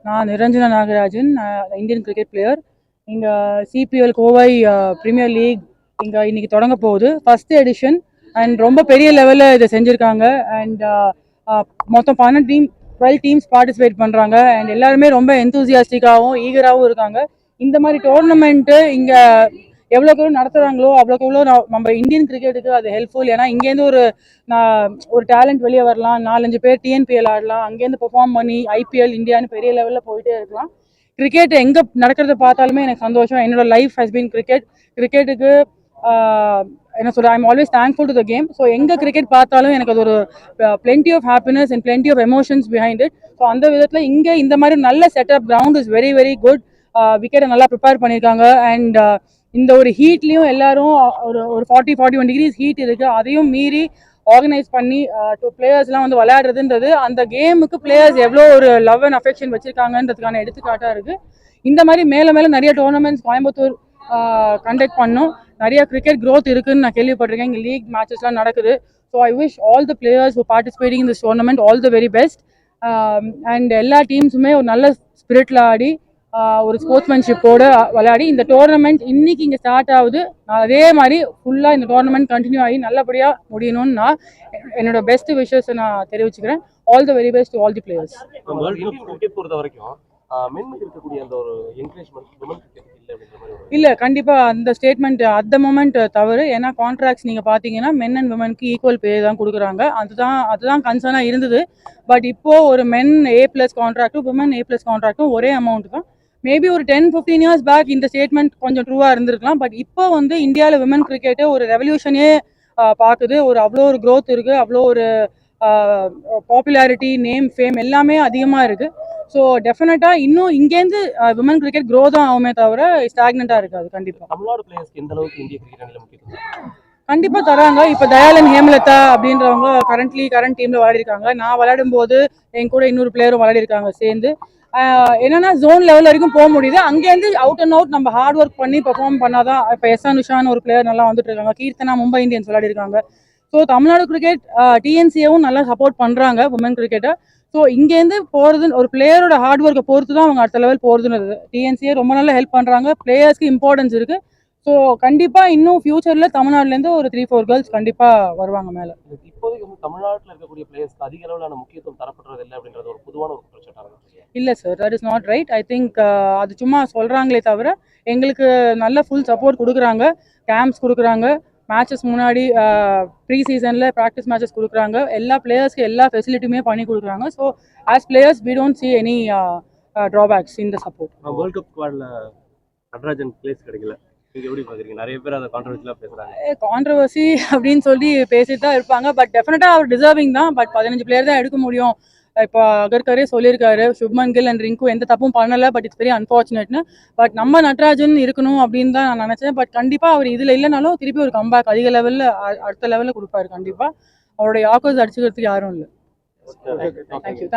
நான் Niranjana Nagarajan, Indian cricket player. இங்கே CPL Kovai premier league இங்கே இன்னைக்கு தொடங்க போகுது, ஃபர்ஸ்ட் எடிஷன். அண்ட் ரொம்ப பெரிய லெவலில் இதை செஞ்சுருக்காங்க. அண்ட் மொத்தம் 12 டீம்ஸ் பார்ட்டிசிபேட் பண்ணுறாங்க. அண்ட் எல்லாருமே ரொம்ப எந்தூசியாஸ்டிக்காகவும் ஈகராகவும் இருக்காங்க. இந்த மாதிரி டோர்னமெண்ட்டு இங்கே எவ்வளோக்கு எவ்வளோ நடத்துகிறாங்களோ அவ்வளோக்கு எவ்வளோ நம்ம இந்தியன் கிரிக்கெட்டுக்கு அது ஹெல்ப்ஃபுல். ஏன்னா இங்கேருந்து ஒரு டேலண்ட் வெளியே வரலாம், 4-5 பேர் டிஎன்பிஎல் ஆடலாம், அங்கேருந்து பெர்ஃபார்ம் பண்ணி ஐபிஎல் இந்தியான்னு பெரிய லெவலில் போயிட்டே இருக்கலாம். கிரிக்கெட் எங்கே நடக்கிறத பார்த்தாலுமே எனக்கு சந்தோஷம். என்னோட லைஃப் ஹஸ் பீன் கிரிக்கெட்டுக்கு என்ன சொல்கிறேன், I'm always thankful to the game. So எங்கே கிரிக்கெட் பார்த்தாலும் எனக்கு அது ஒரு plenty of happiness and plenty of emotions behind it. So அந்த விதத்தில் இங்கே இந்த மாதிரி நல்ல setup, ground is very very good. விக்கெட்டை நல்லா ப்ரிப்பேர் பண்ணியிருக்காங்க. அண்ட் இந்த ஒரு ஹீட்லேயும் எல்லாரும் ஒரு 40-41 டிகிரிஸ் ஹீட் இருக்குது, அதையும் மீறி ஆர்கனைஸ் பண்ணி பிளேயர்ஸ்லாம் வந்து விளையாடுறதுன்றது அந்த கேமுக்கு பிளேயர்ஸ் எவ்வளோ ஒரு லவ் அண்ட் அஃபெக்ஷன் வச்சுருக்காங்கன்றதுக்கான எடுத்துக்காட்டாக இருக்குது. இந்த மாதிரி மேலே மேலே நிறைய டோர்னமெண்ட்ஸ் கோயம்புத்தூர் கண்டக்ட் பண்ணும். நிறைய கிரிக்கெட் க்ரோத் இருக்குதுன்னு நான் கேள்விப்பட்டிருக்கேன். இங்கே லீக் மேட்சஸ்லாம் நடக்குது. So I wish all the players who participating in this tournament all the very best. And எல்லா டீம்ஸுமே ஒரு நல்ல ஸ்பிரிட்டில் ஆடி ஒரு ஸ்போர்ட்ஸ்மேன்ஷிப்போடு விளையாடி இந்த டோர்னமெண்ட் இன்னைக்கு இங்கே ஸ்டார்ட் ஆகுது. அதே மாதிரி ஃபுல்லாக இந்த டோர்னமெண்ட் கண்டினியூ ஆகி நல்லபடியாக முடியணும்னு நான் என்னோட பெஸ்ட் விஷஸை நான் தெரிவிச்சுக்கிறேன். All the very best to all the players. பொறுத்த வரைக்கும் இருக்கக்கூடிய அந்த ஒரு இல்லை, கண்டிப்பாக அந்த ஸ்டேட்மெண்ட் அட் த மொமெண்ட் தவறு. ஏன்னா கான்ட்ராக்ட்ஸ் நீங்கள் பார்த்தீங்கன்னா மென் அண்ட் விமனுக்கு ஈக்குவல் பே தான் கொடுக்குறாங்க. அதுதான் கன்சர்னாக இருந்தது. பட் இப்போது ஒரு மென் A+ கான்ட்ராக்டும் விமன் A+ கான்ட்ராக்டும் ஒரே அமௌண்ட் தான். மேபி ஒரு 10-15 இயர்ஸ் பேக் இந்த ஸ்டேட்மெண்ட் கொஞ்சம் ட்ரூவாக இருந்திருக்கலாம். பட் இப்போ வந்து இந்தியாவில் விமன் கிரிக்கெட்டு ஒரு ரெவல்யூஷனே பார்க்குது. அவ்வளோ ஒரு க்ரோத் இருக்குது, அவ்வளோ ஒரு பாப்புலாரிட்டி, நேம், ஃபேம் எல்லாமே அதிகமாக இருக்குது. ஸோ டெஃபினட்டாக இன்னும் இங்கேருந்து விமன் கிரிக்கெட் க்ரோ தான் ஆகுமே தவிர ஸ்டாக்னண்ட்டாக இருக்காது. கண்டிப்பாக தமிழ்நாடு பிளேயர்ஸ்க்கு எந்த அளவுக்கு இந்திய கிரிக்கெட் அணியில் முக்கியத்துவம் கண்டிப்பாக தராங்க. இப்போ தயாளன், ஹேமலதா அப்படின்றவங்க கரண்ட் டீமில் விளையாடிருக்காங்க. நான் விளையாடும் போது என் கூட இன்னொரு பிளேயரும் விளையாடிருக்காங்க சேர்ந்து. என்னன்னா ஜோன் லெவல் வரைக்கும் போக முடியுது. அங்கேருந்து அவுட் அண்ட் அவுட் நம்ம ஹார்ட் ஒர்க் பண்ணி பெர்ஃபார்ம் பண்ணாதான். இப்போ எஸ்ஆனுஷான்னு ஒரு பிளேயர் நல்லா வந்துட்டு இருக்காங்க. கீர்த்தனா மும்பை இந்தியன்ஸ் விளையாடிருக்காங்க. ஸோ தமிழ்நாடு கிரிக்கெட் டிஎன்சிஏவும் நல்லா சப்போர்ட் பண்ணுறாங்க உமன் கிரிக்கெட்டை. ஸோ இங்கேருந்து போகிறது ஒரு பிளேயரோட ஹார்ட் ஒர்க்கை பொறுத்து தான் அவங்க அடுத்த லெவல் போகிறதுன்னு. டிஎன்சிஏ ரொம்ப நல்லா ஹெல்ப் பண்ணுறாங்க. பிளேயர்ஸ்க்கு இம்பார்ட்டன்ஸ் இருக்குது. ஸோ கண்டிப்பாக இன்னும் ஃபியூச்சரில் தமிழ்நாடுலேருந்து ஒரு 3-4 கேர்ள்ஸ் கண்டிப்பாக வருவாங்க மேலே. இப்போதைக்கு வந்து தமிழ்நாட்டில் இருக்கக்கூடிய பிளேயர்ஸ்க்கு அதிக அளவிலான முக்கியத்துவம் தரப்படுறது இல்லை அப்படின்றது ஒரு பொதுவான ஒரு குற்றச்சாட்டாக இல்லை sir, that is not right. I think அது சும்மா சொல்கிறாங்களே தவிர எங்களுக்கு நல்ல ஃபுல் சப்போர்ட் கொடுக்குறாங்க. கேம்ப்ஸ் கொடுக்குறாங்க, மேட்சஸ் முன்னாடி ப்ரீ சீசனில் ப்ராக்டிஸ் மேட்சஸ் கொடுக்குறாங்க. எல்லா பிளேயர்ஸ்க்கு எல்லா ஃபெசிலிட்டியுமே பண்ணி கொடுக்குறாங்க. So as players we don't see any drawbacks in the support. World cup ஸ்குவாட்ல நடராஜன் பிளேஸ் கிடைக்கல, நீங்க எப்படி பாக்குறீங்க? நிறைய பேர் அதை கான்ட்ரவர்சியலா பேசுறாங்க. கான்ட்ரவர்சி அப்படின்னு சொல்லி பேசிட்டு தான் இருப்பாங்க. பட் டெஃபினட்டாக அவர் டிசர்விங் தான். பட் 15 பிளேயர் தான் எடுக்க முடியும். இப்போ அகர்கரே சொல்லியிருக்காரு, சுப்மன் கில் அண்ட் ரிங்கு எந்த தப்பும் பண்ணலை. பட் இட்ஸ் வெரி அன்ஃபார்ச்சுனேட்னு. பட் நம்ம நட்ராஜன் இருக்கணும் அப்படின்னு தான் நான் நினச்சேன். பட் கண்டிப்பாக அவர் இதில் இல்லைனாலும் திருப்பி ஒரு கம்பேக் அதிக லெவலில் அடுத்த லெவலில் கொடுப்பாரு. கண்டிப்பாக அவருடைய ஆக்கர்ஸ் அடிச்சுக்கிறதுக்கு யாரும் இல்லை. தேங்க்யூ.